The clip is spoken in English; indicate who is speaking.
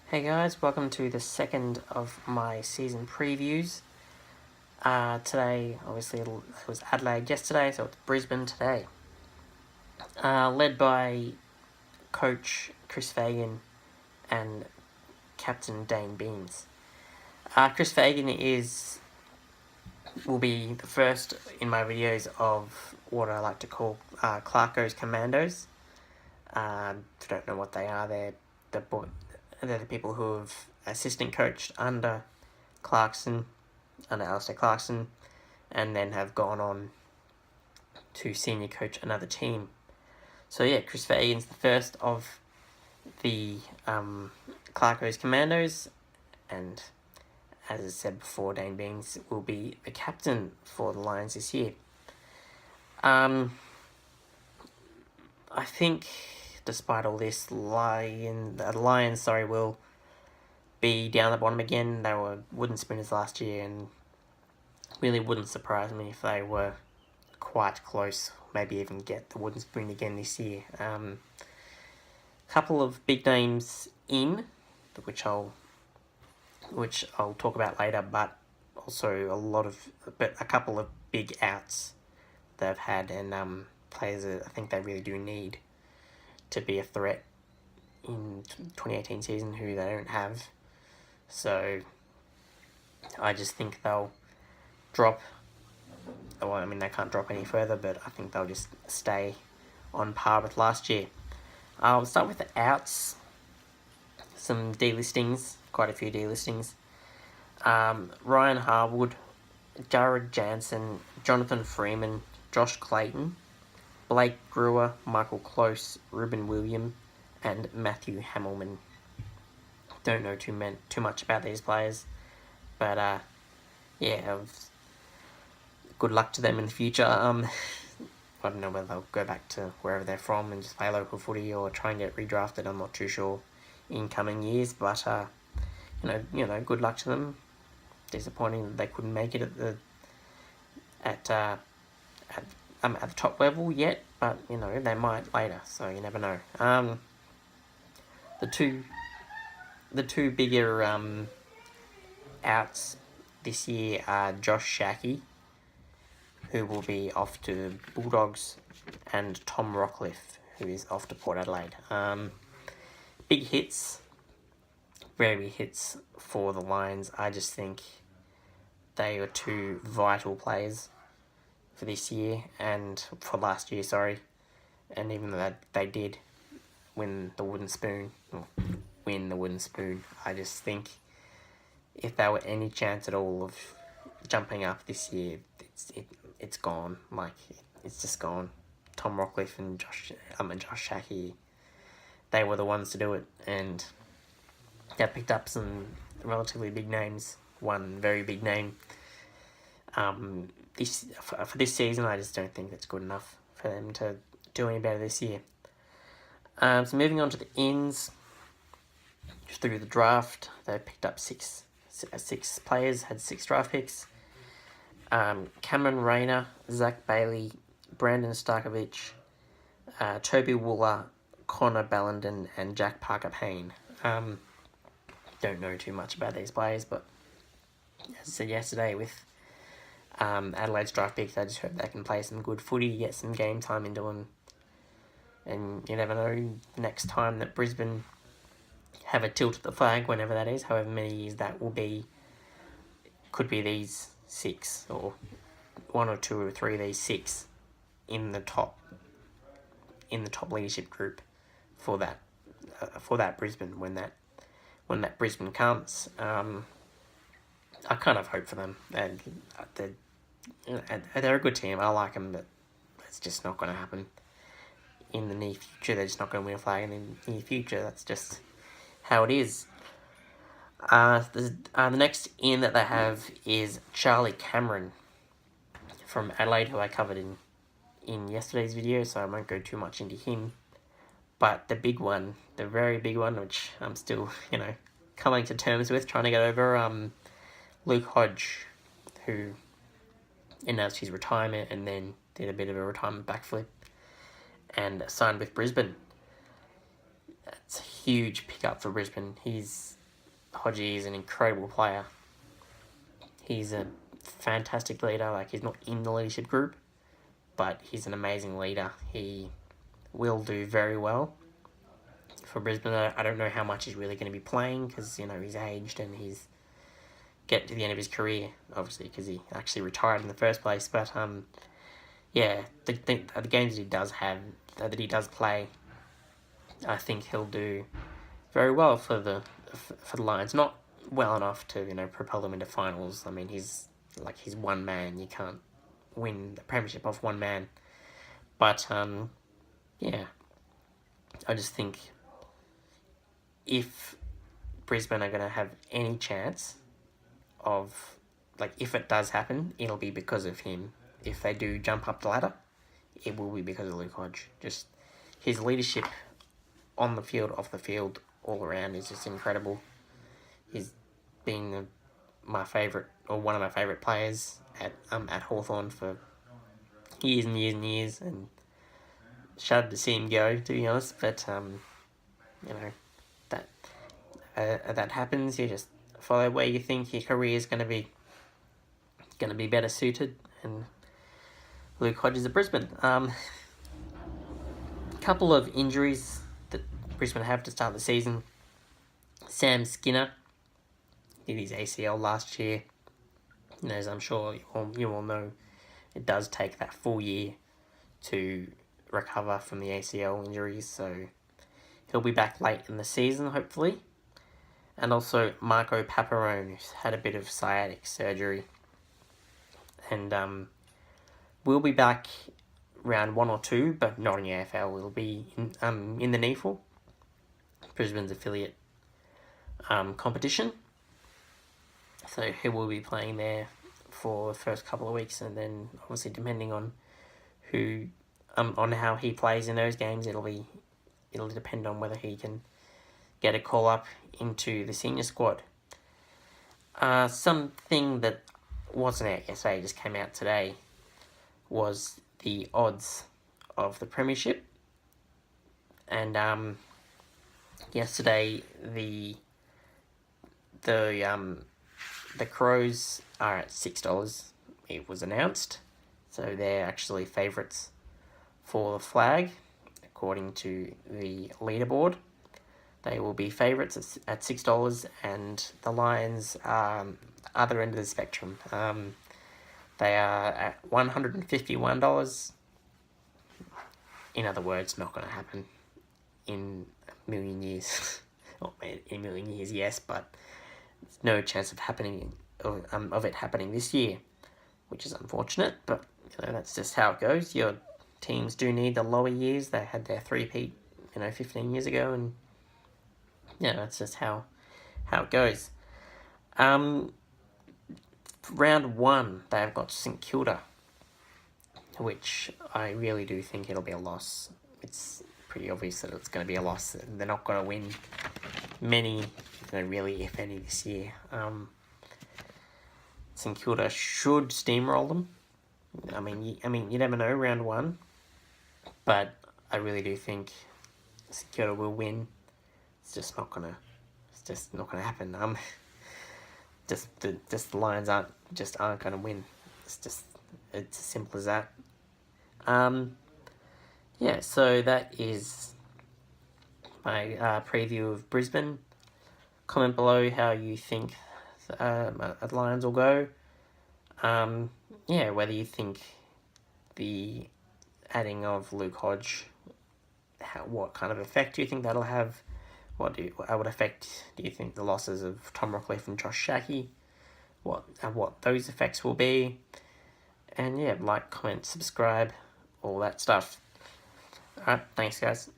Speaker 1: Hey guys, welcome to the second of my season previews. Today, obviously, it was Adelaide yesterday, so it's Brisbane today. Led by coach Chris Fagan and captain Dane Beans. Chris Fagan will be the first in my videos of what I like to call Clarko's Commandos. If you don't know what they are, they're the people who have assistant coached under Alistair Clarkson, and then have gone on to senior coach another team. So yeah, Chris Fagan's the first of the Clarko's Commandos, and as I said before, Dane Beans will be the captain for the Lions this year. I think, despite all this, the Lions will be down the bottom again. They were wooden spooners last year, and really wouldn't surprise me if they were quite close, maybe even get the wooden spoon again this year. Couple of big names in, which I'll talk about later, but also a couple of big outs they've had, and players that I think they really do need to be a threat in 2018 season who they don't have. So I just think they'll drop. Well, I mean, they can't drop any further, but I think they'll just stay on par with last year. I'll start with the outs. Some delistings, quite a few delistings. Ryan Harwood, Jared Jansen, Jonathan Freeman, Josh Clayton, Blake Brewer, Michael Close, Ruben William, and Matthew Hamilman. Don't know too much about these players, but good luck to them in the future. I don't know whether they'll go back to wherever they're from and just play local footy or try and get redrafted. I'm not too sure in coming years, but good luck to them. Disappointing that they couldn't make it at the top level yet, but they might later. So you never know. The two bigger outs this year are Josh Shackey, who will be off to Bulldogs, and Tom Rockcliffe, who is off to Port Adelaide. Big hits, very big hits for the Lions. I just think they are two vital players for this year, and for last year, sorry. And even though they did win the wooden spoon, I just think if there were any chance at all of jumping up this year, it's gone. It's just gone. Tom Rockcliffe and Josh Shackey, they were the ones to do it, and they picked up some relatively big names. One very big name. For this season, I just don't think that's good enough for them to do any better this year. So moving on to the ins. Through the draft, they picked up six players, had 6 draft picks. Cameron Rayner, Zach Bailey, Brandon Starkovich, Toby Wooler, Connor Ballenden, and Jack Parker-Payne. Don't know too much about these players, but as I said yesterday with Adelaide's draft picks, I just hope they can play some good footy, get some game time into them. And you never know, next time that Brisbane have a tilt at the flag, whenever that is, however many years that will be, could be these 6, or 1 or 2 or 3 of these 6 in the top leadership group for that Brisbane when that Brisbane comes. I kind of hope for them, and they're a good team. I like them, but it's just not going to happen in the near future. They're just not going to win a flag in the near future. That's just how it is. The next in that they have is Charlie Cameron from Adelaide, who I covered in yesterday's video, so I won't go too much into him. But the big one, the very big one, which I'm still, coming to terms with, trying to get over, Luke Hodge, who announced his retirement and then did a bit of a retirement backflip and signed with Brisbane. It's a huge pickup for Brisbane. He's Hodgie is an incredible player. He's a fantastic leader. Like, he's not in the leadership group, but he's an amazing leader. He will do very well for Brisbane. I don't know how much he's really going to be playing because, you know, he's aged and he's get to the end of his career, obviously, because he actually retired in the first place. But yeah, the games that he does play, I think he'll do very well for the Lions. Not well enough to, you know, propel them into finals. I mean, he's one man. You can't win the premiership off one man. But yeah, I just think if Brisbane are going to have any chance of, like, if it does happen, it'll be because of him. If they do jump up the ladder, it will be because of Luke Hodge. Just his leadership on the field, off the field, all around is just incredible. He's been my favourite, or one of my favourite players at Hawthorn for years and years and years, and shuddered to see him go, to be honest. But you know, that happens. You just follow where you think your career is going to be better suited, and Luke Hodge is at Brisbane. Couple of injuries that Brisbane have to start the season. Sam Skinner did his ACL last year, and as I'm sure you all know, it does take that full year to recover from the ACL injuries, so he'll be back late in the season, hopefully. And also Marco Paparone, who's had a bit of sciatic surgery, and will be back round 1 or 2, but not in the AFL. Will be in the NEAFL, Brisbane's affiliate competition. So he will be playing there for the first couple of weeks, and then obviously depending on who on how he plays in those games, it'll depend on whether he can get a call up into the senior squad. Something that wasn't out yesterday, just came out today, was the odds of the premiership. And yesterday the Crows are at $6. It was announced, so they're actually favourites for the flag according to the leaderboard. They will be favourites at $6, and the Lions are other end of the spectrum. They are at $151. In other words, not going to happen in a million years. Well, in a million years, yes, but there's no chance of it happening this year, which is unfortunate. But you know, that's just how it goes. Your teams do need the lower years. They had their three-peat, 15 years ago, and yeah, that's just how it goes. Round 1, they've got St Kilda, which I really do think it'll be a loss. It's pretty obvious that it's going to be a loss. They're not going to win many, really, if any, this year. St Kilda should steamroll them. I mean, you never know, round 1, but I really do think St Kilda will win. It's just not gonna happen. The Lions aren't gonna win. It's as simple as that. Yeah. So that is my preview of Brisbane. Comment below how you think the Lions will go. Yeah, whether you think the adding of Luke Hodge, what kind of effect do you think that'll have? What effect do you think the losses of Tom Rockcliffe and Josh Shackey, what those effects will be? And yeah, like, comment, subscribe, all that stuff. Alright, thanks guys.